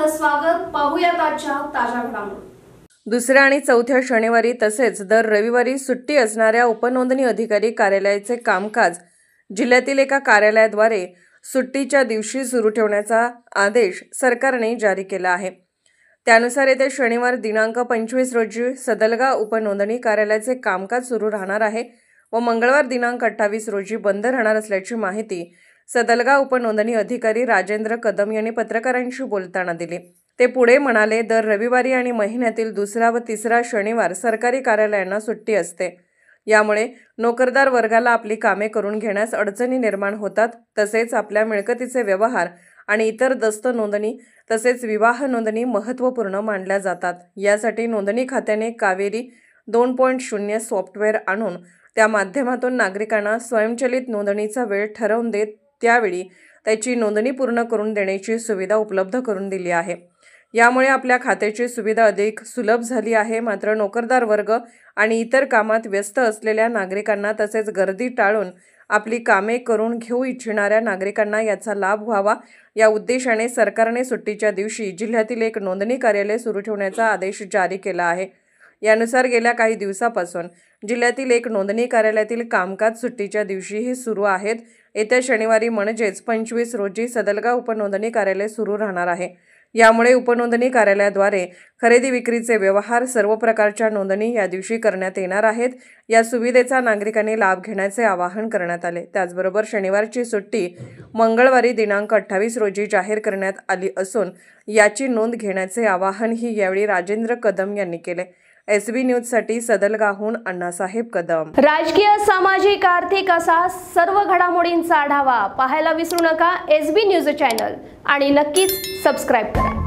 आपलं स्वागत. पाहूयात आजच्या ताज्या घडामोडी. दुसऱ्या आणि चौथ्या शनिवारी तसेच दर रविवारी सुट्टी असणाऱ्या उपनोंदणी अधिकारी कार्यालयाचे कामकाज जिल्ह्यातील एका कार्यालयाद्वारे सुट्टीच्या दिवशी सुरू ठेवण्याचा आदेश सरकारने जारी केला आहे. त्यानुसार येत्या शनिवार दिनांक 25 रोजी सदलगा उपनोंदणी कार्यालयाचे कामकाज सुरू राहणार आहे व मंगळवार दिनांक 28 रोजी बंद राहणार असल्याची माहिती सदलगा उपनोंदणी अधिकारी राजेंद्र कदम यांनी पत्रकारांशी बोलताना दिली. ते पुढे म्हणाले, दर रविवारी आणि महिन्यातील दुसरा व तिसरा शनिवार सरकारी कार्यालयांना सुट्टी असते. यामुळे नोकरदार वर्गाला आपली कामे करून घेण्यास अडचणी निर्माण होतात. तसेच आपल्या मिळकतीचे व्यवहार आणि इतर दस्त नोंदणी तसेच विवाह नोंदणी महत्त्वपूर्ण मानल्या जातात. यासाठी नोंदणी खात्याने कावेरी 2.0 सॉफ्टवेअर आणून त्या माध्यमातून नागरिकांना स्वयंचलित नोंदणीचा वेळ ठरवून देत त्यावेळी त्याची नोंदणी पूर्ण करून देण्याची सुविधा उपलब्ध करून दिली आहे. यामुळे आपल्या खात्याची सुविधा अधिक सुलभ झाली आहे. मात्र नोकरदार वर्ग आणि इतर कामात व्यस्त असलेल्या नागरिकांना तसेच गर्दी टाळून आपली कामे करून घेऊ इच्छिणाऱ्या नागरिकांना याचा लाभ व्हावा या उद्देशाने सरकारने सुट्टीच्या दिवशी जिल्ह्यातील एक नोंदणी कार्यालय सुरू ठेवण्याचा आदेश जारी केला आहे. यानुसार गेल्या काही दिवसापासून जिल्ह्यातील एक नोंदणी कार्यालयातील कामकाज सुट्टीच्या दिवशीही सुरू आहेत. येत्या शनिवारी म्हणजेच 25 रोजी सदलगा उपनोंदणी कार्यालय सुरू राहणार आहे. यामुळे उपनोंदणी कार्यालयाद्वारे खरेदी विक्रीचे व्यवहार सर्व प्रकारच्या नोंदणी या दिवशी करण्यात येणार आहेत. या सुविधेचा नागरिकांनी लाभ घेण्याचे आवाहन करण्यात आले. त्याचबरोबर शनिवारची सुट्टी मंगळवारी दिनांक 28 रोजी जाहीर करण्यात आली असून याची नोंद घेण्याचे आवाहनही यावेळी राजेंद्र कदम यांनी केले. SB न्यूजसाठी सदलगाहून अण्णासाहेब कदम. राजकीय, सामाजिक, आर्थिक असा सर्व घडामोडींचा आढावा पाहायला विसरू नका SB न्यूज चॅनल आणि नक्कीच सबस्क्राईब करा.